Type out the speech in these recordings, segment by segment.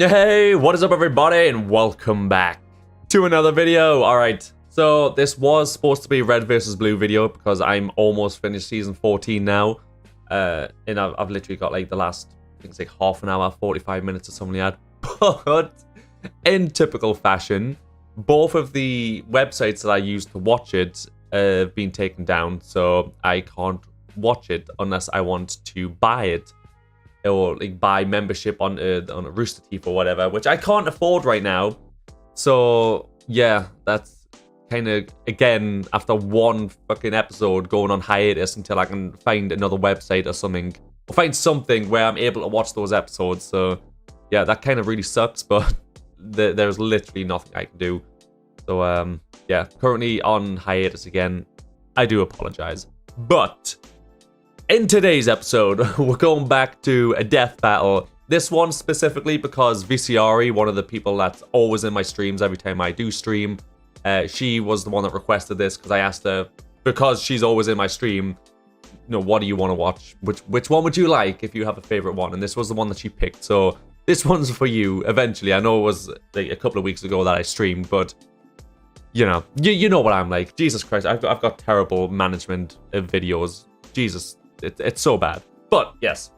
Hey, what is up everybody and welcome back to another video. Alright, so this was supposed to be red versus blue video because I'm almost finished season 14 now. And I've literally got like the last, I think it's like half an hour, 45 minutes or something like that. But in typical fashion, both of the websites that I used to watch it have been taken down. So I can't watch it unless I want to buy it. Or like buy membership on a Rooster Teeth or whatever, which I can't afford right now. So yeah, that's kind of, again, after one fucking episode, going on hiatus until I can find another website or something, or find something where I'm able to watch those episodes. So yeah, that kind of really sucks, but there's literally nothing I can do. So yeah, currently on hiatus again. I do apologize, but in today's episode, we're going back to a death battle. This one specifically because VCRE, one of the people that's always in my streams every time I do stream, she was the one that requested this because I asked her, because she's always in my stream, you know, what do you want to watch? Which one would you like if you have a favorite one? And this was the one that she picked. So this one's for you eventually. I know it was like a couple of weeks ago that I streamed, but you know, you know what I'm like. Jesus Christ, I've got terrible management of videos. Jesus. It's so bad. But yes,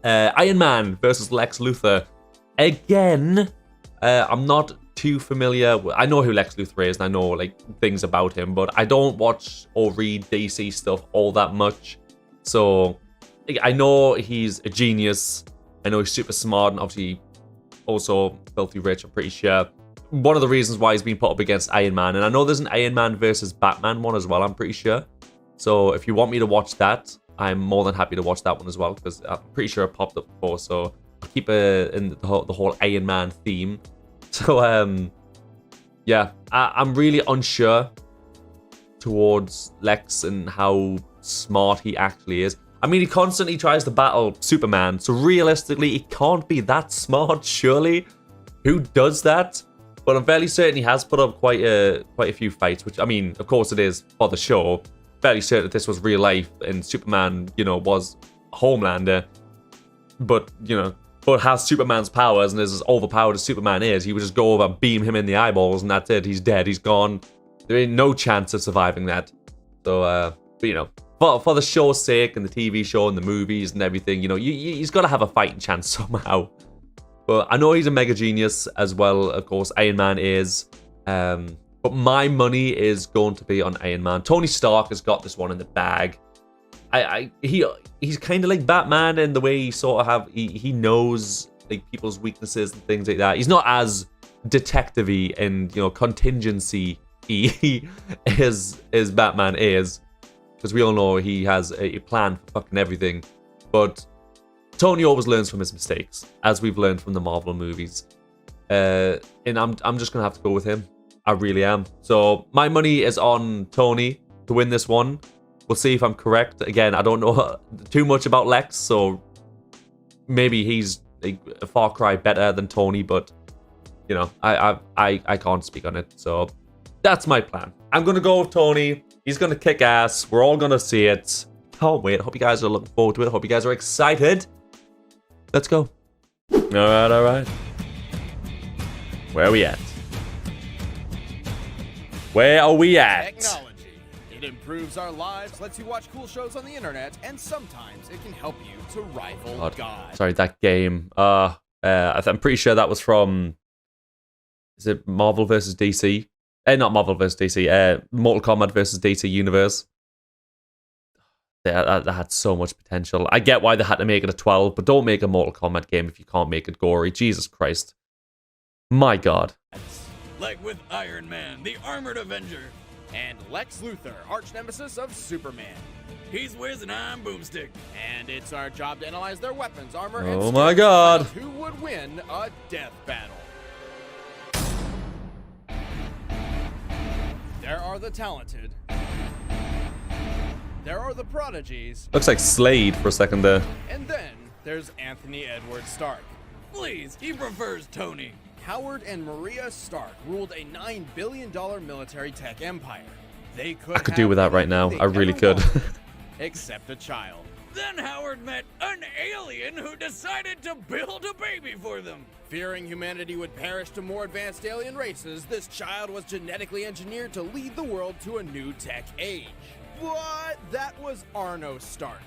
Iron Man versus Lex Luthor. Again, I'm not too familiar. I know who Lex Luthor is and I know like things about him, but I don't watch or read DC stuff all that much. So I know he's a genius. I know he's super smart and obviously also filthy rich, I'm pretty sure. One of the reasons why he's been put up against Iron Man, and I know there's an Iron Man versus Batman one as well, I'm pretty sure. So if you want me to watch that, I'm more than happy to watch that one as well, because I'm pretty sure it popped up before, so I'll keep it in the whole Iron Man theme. So, yeah, I'm really unsure towards Lex and how smart he actually is. I mean, he constantly tries to battle Superman, so realistically, he can't be that smart, surely. Who does that? But I'm fairly certain he has put up quite a few fights, which, I mean, of course it is for the show. Fairly certain that this was real life and Superman, you know, was Homelander, but you know, but has Superman's powers and is as overpowered as Superman is, he would just go over and beam him in the eyeballs and that's it. He's dead. He's gone. There ain't no chance of surviving that. So, but you know, for the show's sake and the TV show and the movies and everything, you know, he's got to have a fighting chance somehow. But I know he's a mega genius as well. Of course, Iron Man is. But my money is going to be on Iron Man. Tony Stark has got this one in the bag. He's kind of like Batman in the way he sort of he knows like people's weaknesses and things like that. He's not as detective-y and, you know, contingency as Batman is, because we all know he has a plan for fucking everything. But Tony always learns from his mistakes, as we've learned from the Marvel movies. And I'm just gonna have to go with him. I really am. So my money is on Tony to win this one. We'll see if I'm correct. Again, I don't know too much about Lex, so maybe he's a far cry better than Tony, but you know, I can't speak on it. So that's my plan. I'm gonna go with Tony. He's gonna kick ass. We're all gonna see it. Can't wait. I hope you guys are looking forward to it. I hope you guys are excited. Let's go. All right. Where are we at? Where are we at? Technology. It improves our lives, lets you watch cool shows on the internet, and sometimes it can help you to rival God. Sorry, that game. I'm pretty sure that was from, is it Marvel versus DC? Not Marvel versus DC. Mortal Kombat versus DC Universe. That had so much potential. I get why they had to make it a 12, but don't make a Mortal Kombat game if you can't make it gory. Jesus Christ. My God. Like with Iron Man, the Armored Avenger, and Lex Luthor, arch nemesis of Superman. He's Wiz and I'm Boomstick, and it's our job to analyze their weapons, armor, and oh my God, who would win a death battle. There are the talented. There are the prodigies. Looks like Slade for a second there. And then there's Anthony Edward Stark. Please, he prefers Tony. Howard and Maria Stark ruled a $9 billion military tech empire. They could I could do with that right now. I really could. Except a child. Then Howard met an alien who decided to build a baby for them. Fearing humanity would perish to more advanced alien races, this child was genetically engineered to lead the world to a new tech age. But that was Arno Stark.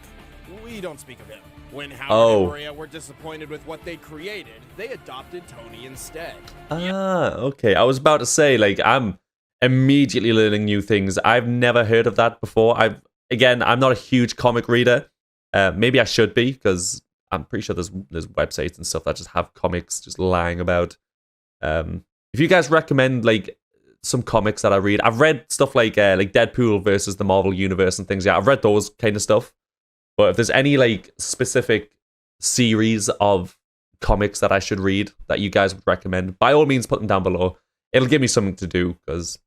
We don't speak of him. When Howard and Maria were disappointed with what they created, they adopted Tony instead. Okay. I was about to say, like, I'm immediately learning new things. I've never heard of that before. I'm not a huge comic reader. Maybe I should be, because I'm pretty sure there's websites and stuff that just have comics just lying about. If you guys recommend like some comics that I read, I've read stuff like Deadpool versus the Marvel Universe and things. Yeah, I've read those kind of stuff. But if there's any like specific series of comics that I should read that you guys would recommend, by all means put them down below. It'll give me something to do, because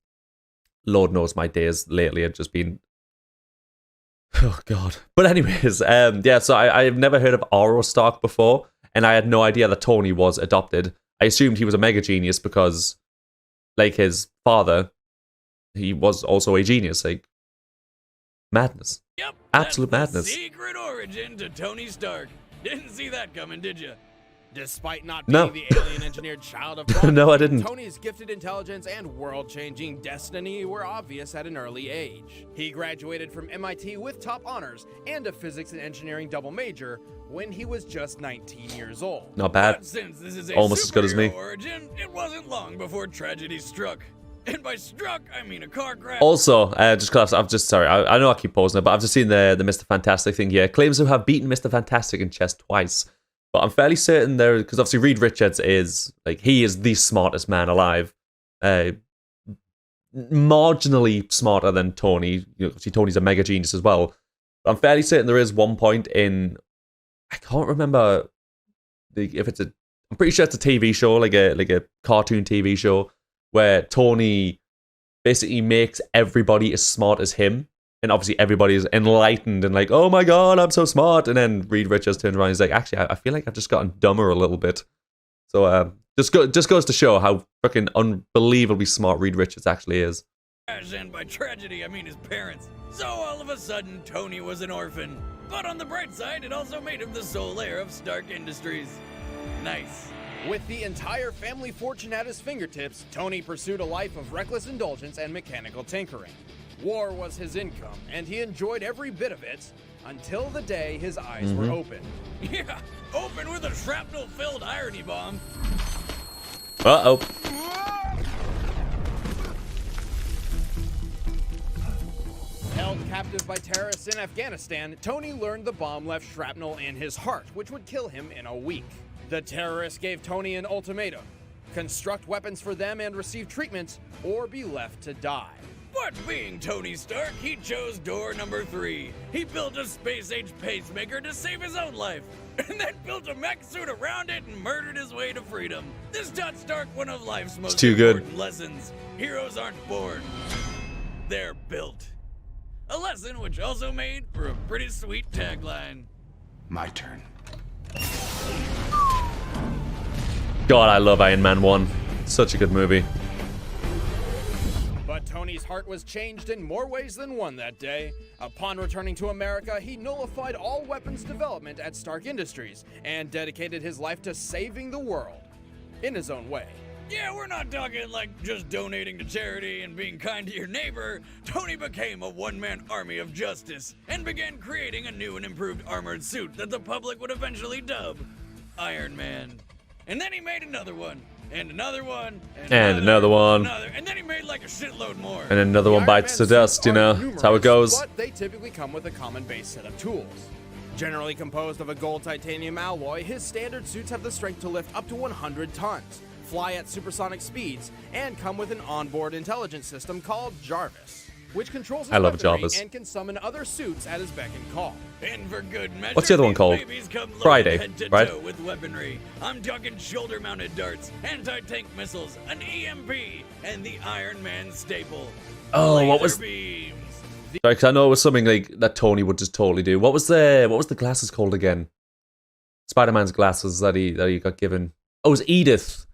Lord knows my days lately have just been, oh god. But anyways, yeah, so I've never heard of Aro Stark before, and I had no idea that Tony was adopted. I assumed he was a mega genius because, like his father, he was also a genius. Like, madness. Yep, absolute that's madness. The secret origin to Tony Stark. Didn't see that coming, did you? Despite not No. being the alien-engineered child of God, No, I didn't. Tony's gifted intelligence and world-changing destiny were obvious at an early age. He graduated from MIT with top honors and a physics and engineering double major when he was just 19 years old. Not bad. But since this is a Almost as good as me. superhero origin, it wasn't long before tragedy struck. And by struck, I mean a car crash. Also, just because I know I keep pausing it, but I've just seen the Mr. Fantastic thing here. Claims to have beaten Mr. Fantastic in chess twice. But I'm fairly certain there, because obviously Reed Richards is, like, he is the smartest man alive. Marginally smarter than Tony. You know, obviously Tony's a mega genius as well. But I'm fairly certain there is one point in, I can't remember if it's I'm pretty sure it's a TV show, like a cartoon TV show, where Tony basically makes everybody as smart as him. And obviously everybody is enlightened and like, oh my god, I'm so smart. And then Reed Richards turns around and he's like, actually, I feel like I've just gotten dumber a little bit. So just goes to show how fucking unbelievably smart Reed Richards actually is. And by tragedy, I mean his parents. So all of a sudden, Tony was an orphan. But on the bright side, it also made him the sole heir of Stark Industries. Nice. With the entire family fortune at his fingertips, Tony pursued a life of reckless indulgence and mechanical tinkering. War was his income, and he enjoyed every bit of it until the day his eyes were open. Yeah, open with a shrapnel-filled irony bomb. Uh-oh. Held captive by terrorists in Afghanistan, Tony learned the bomb left shrapnel in his heart, which would kill him in a week. The terrorists gave Tony an ultimatum: construct weapons for them and receive treatment, or be left to die. But being Tony Stark, he chose door number 3. He built a space-age pacemaker to save his own life, and then built a mech suit around it and murdered his way to freedom. This taught Stark one of life's most important lessons. Heroes aren't born, they're built. A lesson which also made for a pretty sweet tagline. My turn. God, I love Iron Man 1. Such a good movie. But Tony's heart was changed in more ways than one that day. Upon returning to America, he nullified all weapons development at Stark Industries and dedicated his life to saving the world in his own way. Yeah, we're not talking like just donating to charity and being kind to your neighbor. Tony became a one-man army of justice and began creating a new and improved armored suit that the public would eventually dub Iron Man. And then he made another one. And another one, and another one, and then he made like a shitload more. And another one bites the dust, you know. That's how it goes. But they typically come with a common base set of tools. Generally composed of a gold titanium alloy, his standard suits have the strength to lift up to 100 tons, fly at supersonic speeds, and come with an onboard intelligence system called Jarvis, which controls his weaponry and can summon other suits at his beck and call. And for good measure, what's the other one called? Friday, head to right? toe with weaponry. I'm talking shoulder-mounted darts, anti-tank missiles, an EMP, and the Iron Man staple. Oh, what was? Beams. Sorry, 'cause I know it was something like that Tony would just totally do. What was the glasses called again? Spider-Man's glasses that he got given. Oh, it was Edith.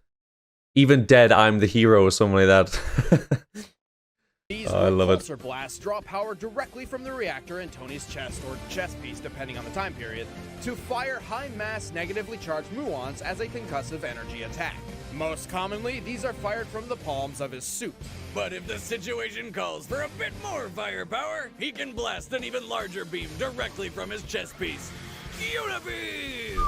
Even dead, I'm the hero, or something like that. These I love it. repulsor blasts draw power directly from the reactor in Tony's chest or chest piece, depending on the time period, to fire high-mass negatively charged muons as a concussive energy attack. Most commonly, these are fired from the palms of his suit. But if the situation calls for a bit more firepower, he can blast an even larger beam directly from his chest piece. Unibeam!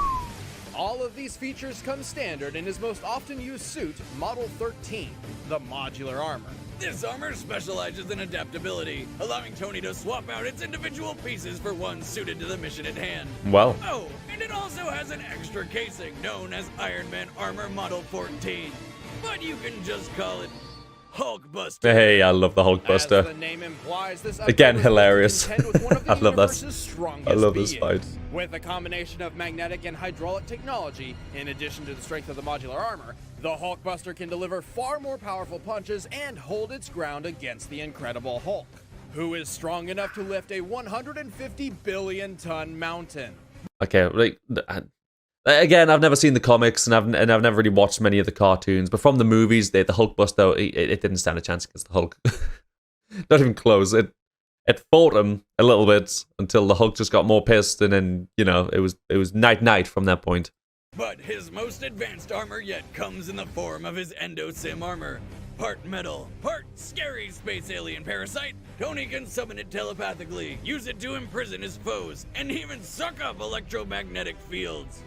All of these features come standard in his most often used suit, Model 13, the modular armor. This armor specializes in adaptability, allowing Tony to swap out its individual pieces for one suited to the mission at hand. Well, Oh, and it also has an extra casing known as Iron Man Armor Model 14. But you can just call it Hulkbuster. hey, I love the As Hulkbuster. the name implies, this Again, upgrade was hilarious. built to contend with one of the I love that. universe's strongest I love this beings. fight. With a combination of magnetic and hydraulic technology, in addition to the strength of the modular armor, the Hulkbuster can deliver far more powerful punches and hold its ground against the Incredible Hulk, who is strong enough to lift a 150 billion ton mountain. Okay, like again, I've never seen the comics and I've never really watched many of the cartoons, but from the movies, the Hulkbuster, it didn't stand a chance against the Hulk. Not even close. It fought him a little bit until the Hulk just got more pissed, and then it was night from that point. But his most advanced armor yet comes in the form of his Endosim armor. Part metal, part scary space alien parasite, Tony can summon it telepathically, use it to imprison his foes, and even suck up electromagnetic fields.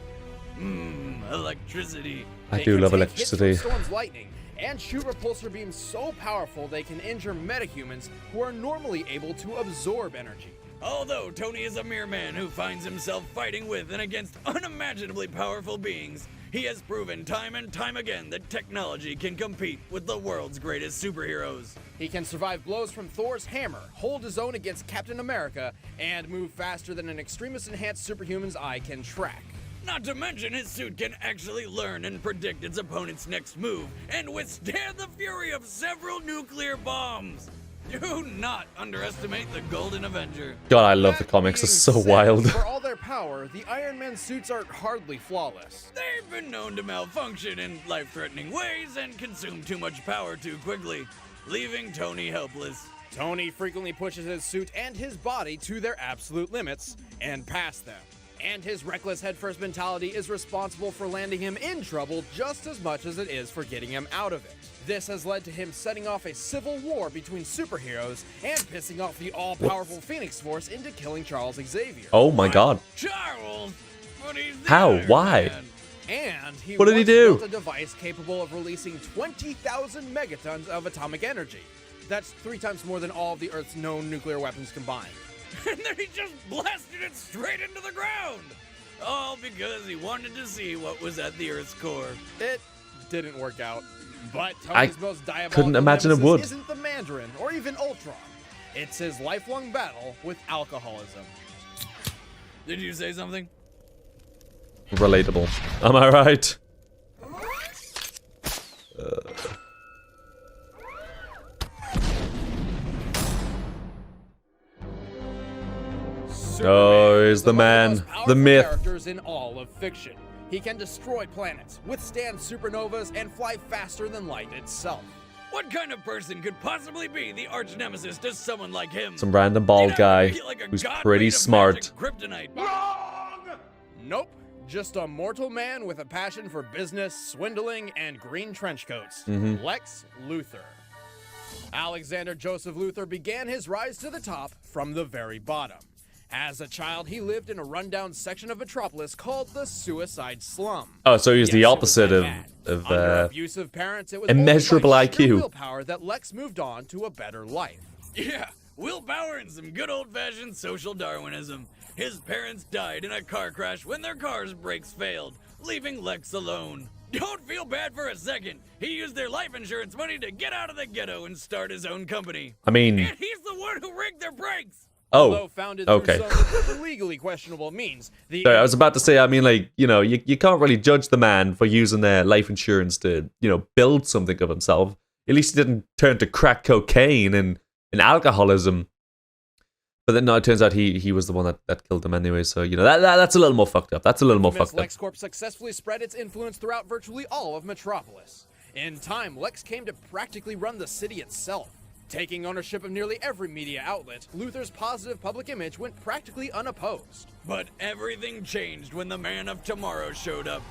Electricity. I They do can love take electricity. hits from Storm's lightning and shoot repulsor beams so powerful they can injure metahumans who are normally able to absorb energy. Although Tony is a mere man who finds himself fighting with and against unimaginably powerful beings, he has proven time and time again that technology can compete with the world's greatest superheroes. He can survive blows from Thor's hammer, hold his own against Captain America, and move faster than an extremist enhanced superhuman's eye can track. Not to mention his suit can actually learn and predict its opponent's next move and withstand the fury of several nuclear bombs. Do not underestimate the Golden Avenger. God, I love the That comics. It's being so said, wild. For all their power, the Iron Man suits are hardly flawless. They've been known to malfunction in life-threatening ways and consume too much power too quickly, leaving Tony helpless. Tony frequently pushes his suit and his body to their absolute limits and past them. And his reckless headfirst mentality is responsible for landing him in trouble just as much as it is for getting him out of it. This has led to him setting off a civil war between superheroes and pissing off the all-powerful Phoenix Force into killing Charles Xavier. Oh my God. Charles! But he's the How? Iron Why? Man. And he What did he once do? built a device capable of releasing 20,000 megatons of atomic energy. That's 3 times more than all of the Earth's known nuclear weapons combined. And then he just blasted it straight into the ground! All because he wanted to see what was at the Earth's core. It didn't work out. But I Tony's most diabolical couldn't imagine it nemesis would. isn't the Mandarin or even Ultron. It's his lifelong battle with alcoholism. Did you say something? Relatable. Am I right? Oh, here's the man, the myth. Characters in all of fiction. He can destroy planets, withstand supernovas, and fly faster than light itself. What kind of person could possibly be the arch nemesis to someone like him? Some random bald You know, guy he's like a who's god pretty made of smart. magic Kryptonite. Nope. Just a mortal man with a passion for business, swindling, and green trench coats. Lex Luthor. Alexander Joseph Luthor began his rise to the top from the very bottom. As a child, he lived in a rundown section of Metropolis called the Suicide Slum. Oh, so he's the Yes, it was opposite that of bad. of Under abusive parents, it was immeasurable only by sheer IQ. willpower that Lex moved on to a better life. Yeah, willpower and some good old-fashioned social Darwinism. His parents died in a car crash when their car's brakes failed, leaving Lex alone. Don't feel bad for a second. He used their life insurance money to get out of the ghetto and start his own company. I mean, And he's the one who rigged their brakes. Although oh, founded okay. through some legally questionable means, the Sorry, I was about to say, I mean, like, you can't really judge the man for using their life insurance to, build something of himself. At least he didn't turn to crack cocaine and alcoholism. But then, no, it turns out he was the one that killed him anyway. So, that's a little more fucked up. That's a little more fucked up. LexCorp successfully spread its influence throughout virtually all of Metropolis. In time, Lex came to practically run the city itself. Taking ownership of nearly every media outlet, Luthor's positive public image went practically unopposed. But everything changed when the Man of Tomorrow showed up.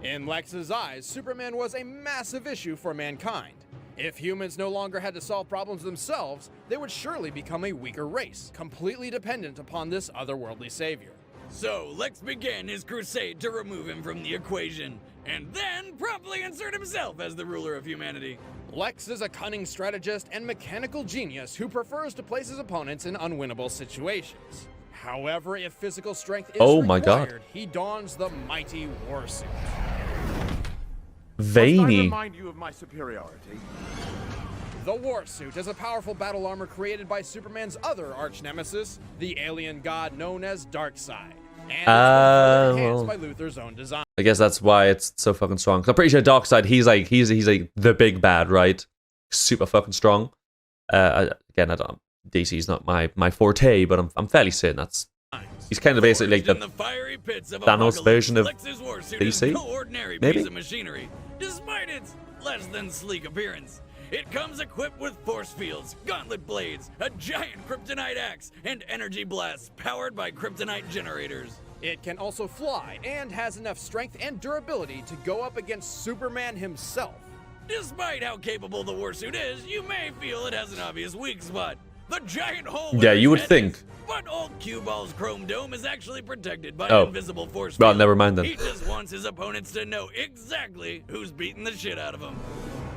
In Lex's eyes, Superman was a massive issue for mankind. If humans no longer had to solve problems themselves, they would surely become a weaker race, completely dependent upon this otherworldly savior. So Lex began his crusade to remove him from the equation, and then promptly insert himself as the ruler of humanity. Lex is a cunning strategist and mechanical genius who prefers to place his opponents in unwinnable situations. However, if physical strength is required, he dons the mighty Warsuit. Veiny. I remind you of my superiority. The Warsuit is a powerful battle armor created by Superman's other arch-nemesis, the alien god known as Darkseid. And it's enhanced by Luthor's own design. I guess that's why it's so fucking strong. 'Cause I'm pretty sure Darkseid, he's like the big bad, right? Super fucking strong. Again, I don't. DC's not my forte, but I'm fairly certain that's. He's kind of basically like the fiery pits of Thanos version of Lex's Warsuit DC. is no ordinary Maybe? piece of machinery, despite its less than sleek appearance. It comes equipped with force fields, gauntlet blades, a giant kryptonite axe, and energy blasts powered by kryptonite generators. It can also fly and has enough strength and durability to go up against Superman himself. Despite how capable the Warsuit is, you may feel it has an obvious weak spot. The giant hole. Yeah, you would think. But old Q-Ball's chrome dome is actually protected by Oh. an invisible force Well, field. never mind then. He just wants his opponents to know exactly who's beating the shit out of him.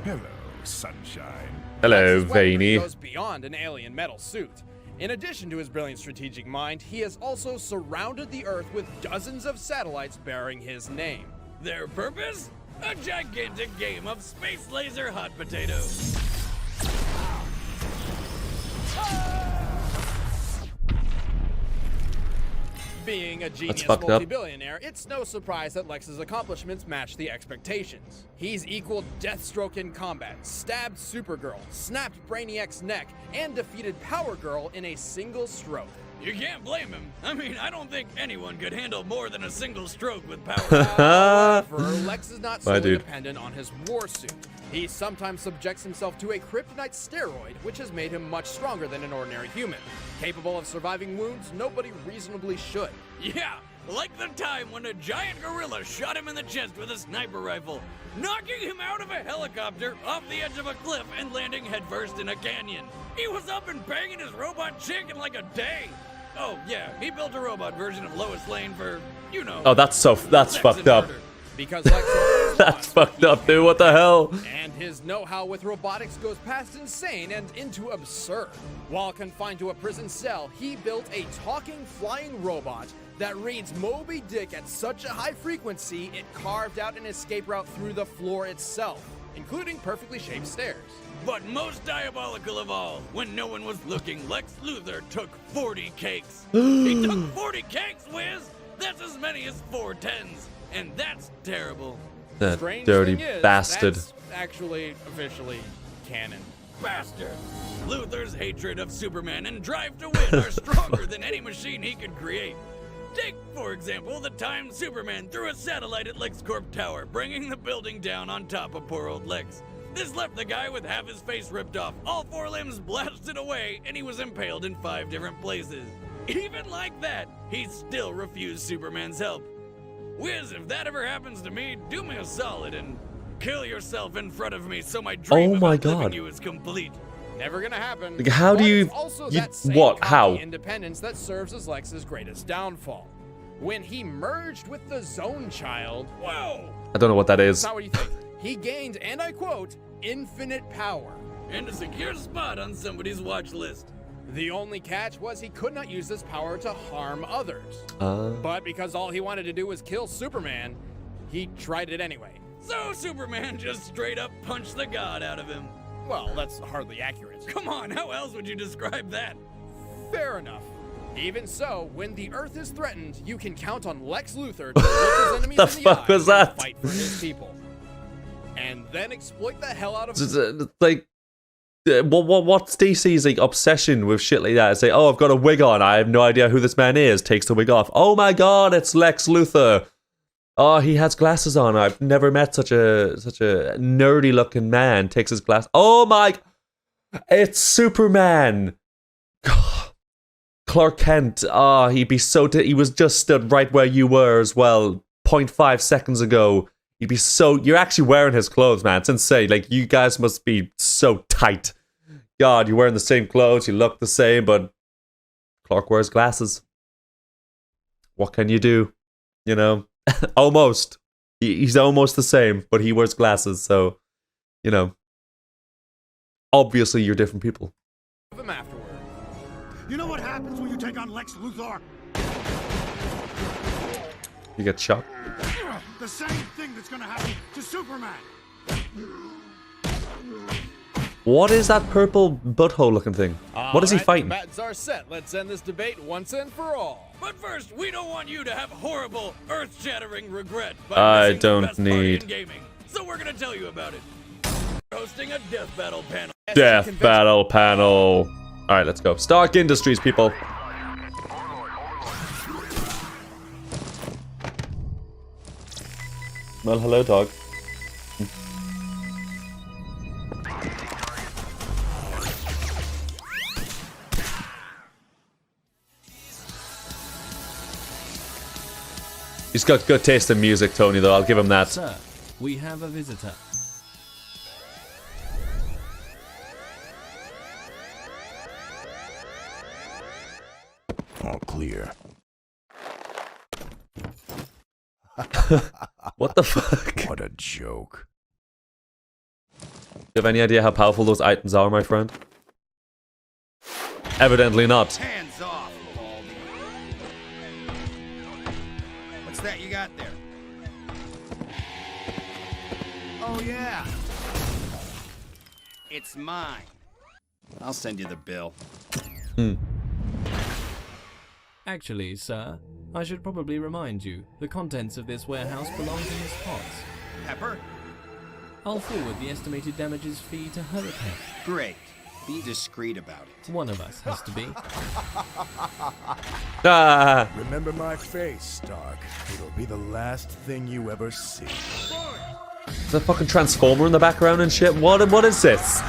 Hello, sunshine. hello, Lex's weaponry Veiny. goes beyond an alien metal suit. In addition to his brilliant strategic mind, he has also surrounded the Earth with dozens of satellites bearing his name. Their purpose? A gigantic game of space laser hot potato. Being a genius fucked up. multi-billionaire, it's no surprise that Lex's accomplishments match the expectations. He's equaled Deathstroke in combat, stabbed Supergirl, snapped Brainiac's neck, and defeated Power Girl in a single stroke. You can't blame him. I mean, I don't think anyone could handle more than a single stroke with power. However, Lex is not My solely dude. dependent on his Warsuit. He sometimes subjects himself to a kryptonite steroid, which has made him much stronger than an ordinary human. Capable of surviving wounds nobody reasonably should. Yeah, like the time when a giant gorilla shot him in the chest with a sniper rifle, knocking him out of a helicopter off the edge of a cliff and landing headfirst in a canyon. He was up and banging his robot chick in like a day. Oh yeah, he built a robot version of Lois Lane for, you know. Oh, that's sex fucked and up. murder. Because Lex always That's wants fucked what up, he dude. What the hell? And his know-how with robotics goes past insane and into absurd. While confined to a prison cell, he built a talking flying robot that reads Moby Dick at such a high frequency it carved out an escape route through the floor itself, including perfectly shaped stairs. But most diabolical of all, when no one was looking, Lex Luthor took 40 cakes. He took 40 cakes, Wiz! That's as many as 4 tens. And that's terrible. That Strange dirty thing is, bastard. that's actually officially canon. Bastard! Luthor's hatred of Superman and drive to win are stronger than any machine he could create. Take, for example, the time Superman threw a satellite at LexCorp Tower, bringing the building down on top of poor old Lex. This left the guy with half his face ripped off, all 4 limbs blasted away, and he was impaled in 5 different places. Even like that, he still refused Superman's help. Wiz, if that ever happens to me, do me a solid and kill yourself in front of me so my dream Oh my of outliving God. you is complete. Never gonna happen. Like, how do But you- it's also you- that same what? cocky How? independence that serves as Lex's greatest downfall. When he merged with the Zone Child, Whoa! I don't know what that that's is. not what you think. He gained, and I quote, infinite power. And a secure spot on somebody's watch list. The only catch was he could not use this power to harm others. Uh, But because all he wanted to do was kill Superman, he tried it anyway. So Superman just straight up punched the god out of him. Well, that's hardly accurate. Come on, how else would you describe that? Fair enough. Even so, when the Earth is threatened, you can count on Lex Luthor to look his enemies The in the fuck eye was and that? fight for his people. And then exploit the hell out of like, what's DC's like obsession with shit like that? It's like, oh, I've got a wig on. I have no idea who this man is. Takes the wig off. Oh my god, it's Lex Luthor. Oh, he has glasses on. I've never met such a nerdy looking man. Takes his glass. Oh my. It's Superman. Clark Kent. He'd be so... he was just stood right where you were as well. 0.5 seconds ago. He'd be so... You're actually wearing his clothes, man. It's insane. Like, you guys must be so tight. God, you're wearing the same clothes. You look the same, but... Clark wears glasses. What can you do? You know? Almost. He's almost the same, but he wears glasses, so... You know. Obviously, you're different people. Them afterward. You know what happens when you take on Lex Luthor? You get shot. The same thing that's gonna happen to Superman. What is that purple butthole looking thing? What is he fighting? Combatants are set. Let's end this debate once and for all. But first, we don't want you to have horrible, earth-shattering regret by I missing the don't best party need- in gaming. So we're gonna tell you about it. We're hosting a death battle panel. Death battle panel. Alright, let's go. Stark Industries, people. Well, hello, dog. He's got good taste in music, Tony, though. I'll give him that. Sir, we have a visitor. All clear. What the fuck? What a joke. Do you have any idea how powerful those items are, my friend? Evidently not. Hands off, Baldy. What's that you got there? Oh, yeah. It's mine. I'll send you the bill. Actually, sir, I should probably remind you, the contents of this warehouse belong in this box. Pepper? I'll forward the estimated damages fee to Hurricane. Great. Be discreet about it. One of us has to be. Ah, Remember my face, Stark. It'll be the last thing you ever see. there's a fucking transformer in the background and shit. What is this?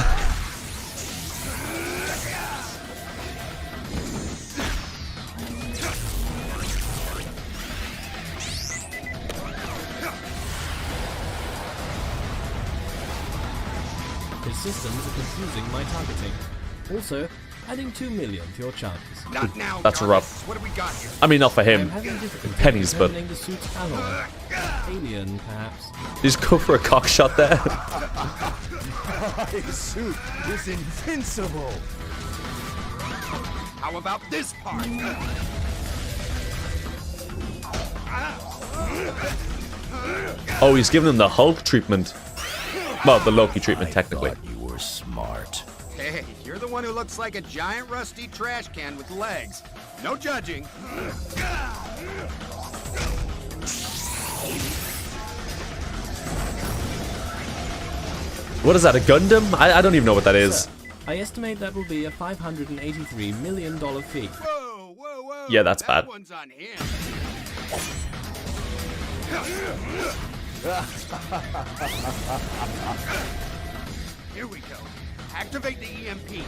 His systems are confusing my targeting. Also, adding 2 million to your chances. Not now, That's Jarvis. rough. What have we got here? I mean, not for I'm him. having difficulty Pennies, but- determining the suit's alloy. Alien, perhaps. Did you just go for a cock shot there? My suit is invincible. How about this part? Oh, he's giving him the Hulk treatment. Well, the Loki treatment, technically. Thought you were smart. Hey, you're the one who looks like a giant rusty trash can with legs. No judging. What is that, a Gundam? I don't even know what that is. Sir, I estimate that will be a $583 million fee. Whoa, whoa, whoa. Yeah, that's that bad. one's on him. Here we go. Activate the EMP.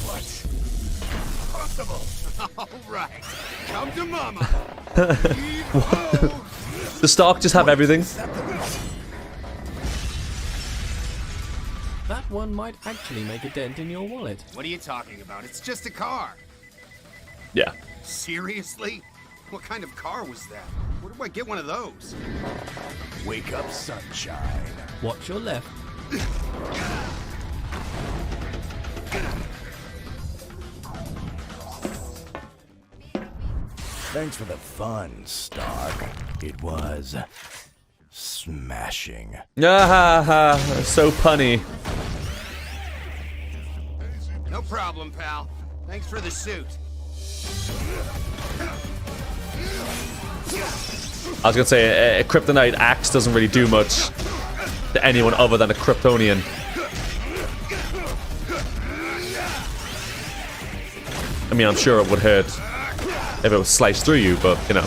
What? Possible. All right. Come to mama. Does Stark just have everything? That one might actually make a dent in your wallet. What are you talking about? It's just a car. Yeah. Seriously? What kind of car was that? Where do I get one of those? Wake up, sunshine. Watch your left. Thanks for the fun, Stark. It was smashing. Ah, so punny. No problem, pal. Thanks for the suit. I was gonna say, a kryptonite axe doesn't really do much to anyone other than a Kryptonian. I mean, I'm sure it would hurt if it was sliced through you, but, you know.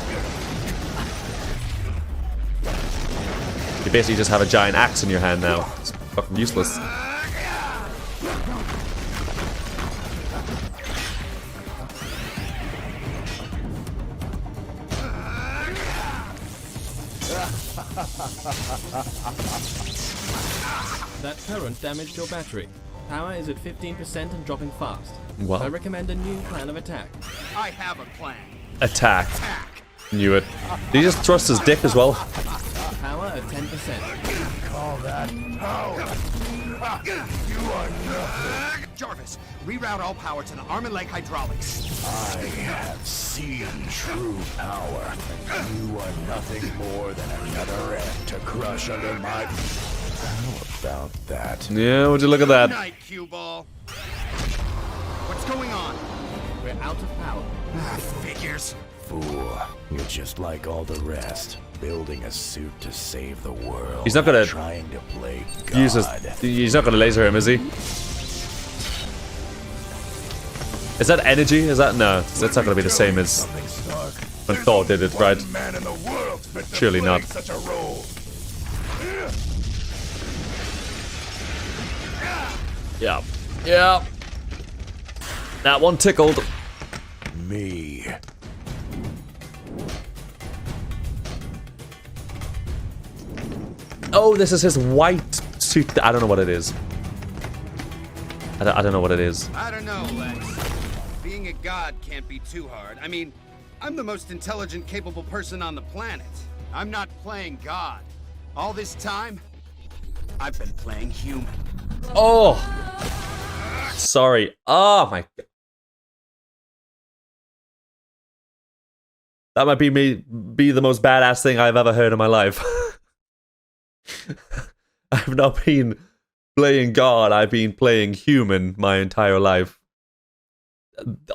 You basically just have a giant axe in your hand now. It's fucking useless. That current damaged your battery. Power is at 15% and dropping fast. What? I recommend a new plan of attack. I have a plan. Attack. Attack. Knew it. Did he just thrust his dick as well? Power at 10%. Call that power. You are nothing. Jarvis, reroute all power to the arm and leg hydraulics. I have seen true power. You are nothing more than another ant to crush under my... How about that? Yeah, would you look at that? Night, cue ball. What's going on? We're out of power. Figures. Fool, you're just like all the rest, building a suit to save the world. He's not gonna trying to play God. He's not gonna laser him, is he? Is that energy? Is that no? That's not gonna be the same as when Thor did it, right? Man in the world's been Surely not. such a role. Yeah. Yeah. That one tickled. Me. Oh, this is his white suit. I don't know what it is. I don't know what it is. I don't know, Lex. Being a god can't be too hard. I mean, I'm the most intelligent, capable person on the planet. I'm not playing God. All this time, I've been playing human. Oh! Sorry. Oh my god. That might be the most badass thing I've ever heard in my life. I've not been playing God, I've been playing human my entire life.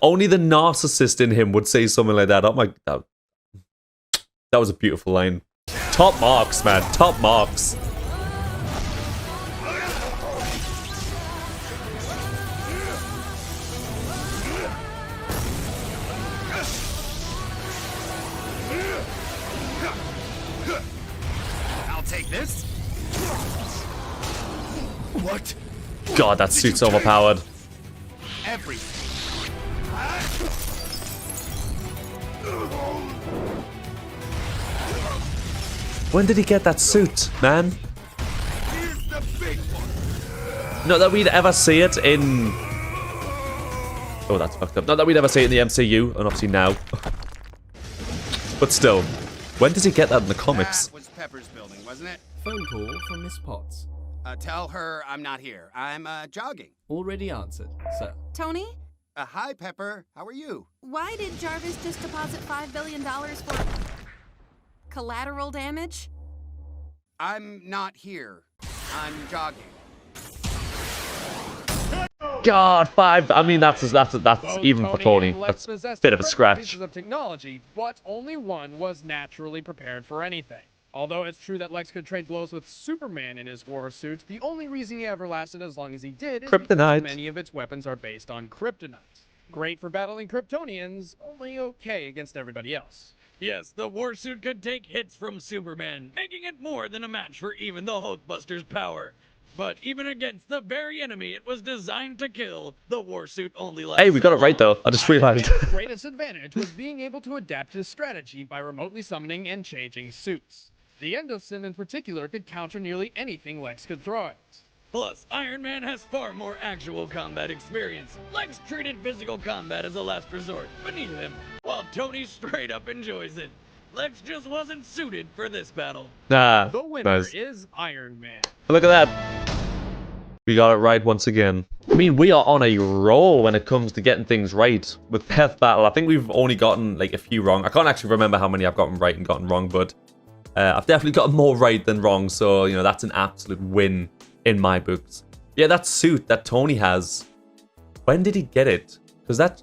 Only the narcissist in him would say something like that. Oh my god. That was a beautiful line. Top marks, man. Top marks. I'll take this. What? God, that suit's overpowered. Everything. When did he get that suit, man? Here's the big one. Not that we'd ever see it in... Oh, that's fucked up. Not that we'd ever see it in the MCU, and obviously now. But still, when does he get that in the comics? That was Pepper's building, wasn't it? Phone call from Miss Potts. Tell her I'm not here. I'm jogging. Already answered, sir. Tony, Hi, Pepper. How are you? why did Jarvis just deposit $5 billion for collateral damage? I'm not here. I'm jogging. God, 5. I mean, that's even for Tony. That's a bit of a scratch. Pieces of technology, but only one was naturally prepared for anything. Although it's true that Lex could trade blows with Superman in his war suit, the only reason he ever lasted as long as he did is Kryptonite. because many of its weapons are based on kryptonite. Great for battling Kryptonians, only okay against everybody else. Yes, the warsuit could take hits from Superman, making it more than a match for even the Hulkbuster's power. But even against the very enemy it was designed to kill, the warsuit only lasts. Hey, we got it right though. I just realized. His greatest advantage was being able to adapt his strategy by remotely summoning and changing suits. The Endosin in particular could counter nearly anything Lex could throw at. Plus, Iron Man has far more actual combat experience. Lex treated physical combat as a last resort, beneath him, while Tony straight up enjoys it. Lex just wasn't suited for this battle. Nah. The winner Nice. is Iron Man. Look at that. We got it right once again. I mean, we are on a roll when it comes to getting things right with Death Battle. I think we've only gotten like a few wrong. I can't actually remember how many I've gotten right and gotten wrong, but I've definitely gotten more right than wrong. So, you know, that's an absolute win in my books. Yeah, that suit that Tony has. When did he get it? Because that's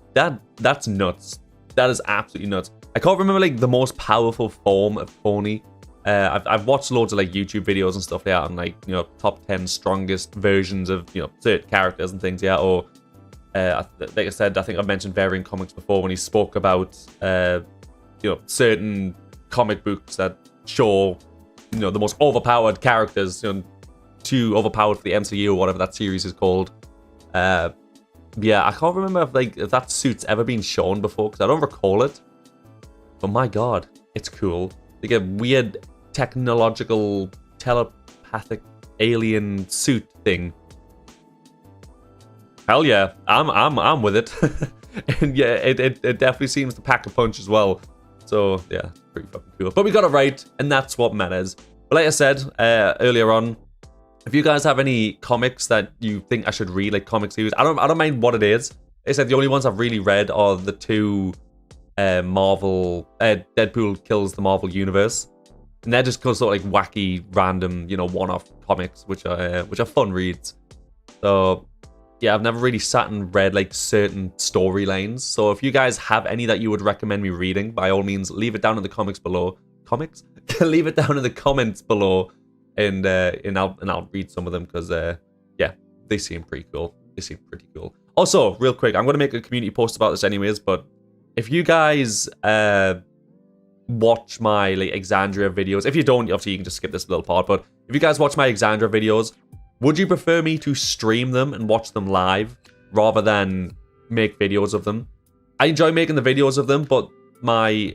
nuts. That is absolutely nuts. I can't remember like the most powerful form of Tony. I've watched loads of like YouTube videos and stuff like that on like, you know, top 10 strongest versions of, you know, certain characters and things, yeah. Or like I said, I think I've mentioned Variant Comics before when he spoke about you know, certain comic books that show, you know, the most overpowered characters, you know, too overpowered for the MCU or whatever that series is called. Yeah, I can't remember if that suit's ever been shown before because I don't recall it. But my god, it's cool. They get weird technological telepathic alien suit thing. Hell yeah, I'm with it. And yeah, it definitely seems to pack a punch as well. So yeah, pretty fucking cool. But we got it right, and that's what matters. But like I said earlier on, if you guys have any comics that you think I should read, like comic series, I don't mind what it is. Like I said, the only ones I've really read are the two Marvel Deadpool kills the Marvel universe, and they're just sort of like wacky, random, you know, one-off comics, which are fun reads. So yeah, I've never really sat and read like certain storylines. So if you guys have any that you would recommend me reading, by all means, leave it down in the comments below. Leave it down in the comments below, and I'll read some of them, because yeah, they seem pretty cool. They seem pretty cool. Also, real quick, I'm going to make a community post about this anyways, but if you guys watch my like Exandria videos, if you don't, obviously you can just skip this little part, but if you guys watch my Exandria videos, would you prefer me to stream them and watch them live rather than make videos of them? I enjoy making the videos of them, but my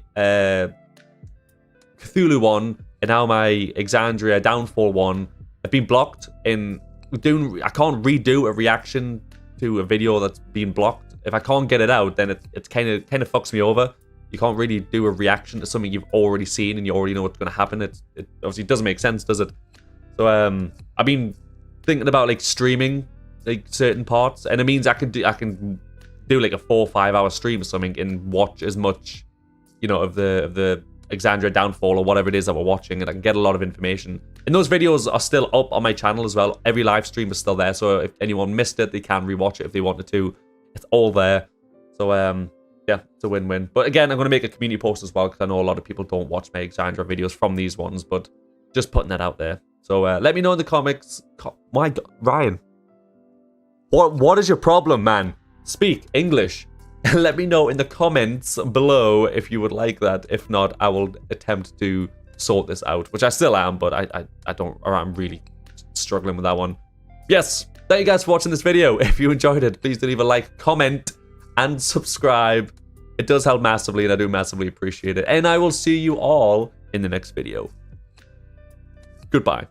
Cthulhu one and now my Exandria Downfall one have been blocked. I can't redo a reaction to a video that's been blocked. If I can't get it out, then it kind of fucks me over. You can't really do a reaction to something you've already seen and you already know what's going to happen. It obviously doesn't make sense, does it? So I've been thinking about like streaming like certain parts, and it means I can do like a 4 or 5 hour stream or something and watch as much, you know, of the Exandria Downfall or whatever it is that we're watching, and I can get a lot of information. And those videos are still up on my channel as well. Every live stream is still there, so if anyone missed it, they can rewatch it if they wanted to. It's all there. So yeah, it's a win-win. But again, I'm going to make a community post as well, because I know a lot of people don't watch my Exandria videos from these ones, but just putting that out there. So let me know in the comments. My God, Ryan, what is your problem, man? Speak English. Let me know in the comments below if you would like that. If not, I will attempt to sort this out, which I still am, but I'm really struggling with that one. Yes, thank you guys for watching this video. If you enjoyed it, please do leave a like, comment, and subscribe. It does help massively, and I do massively appreciate it. And I will see you all in the next video. Goodbye.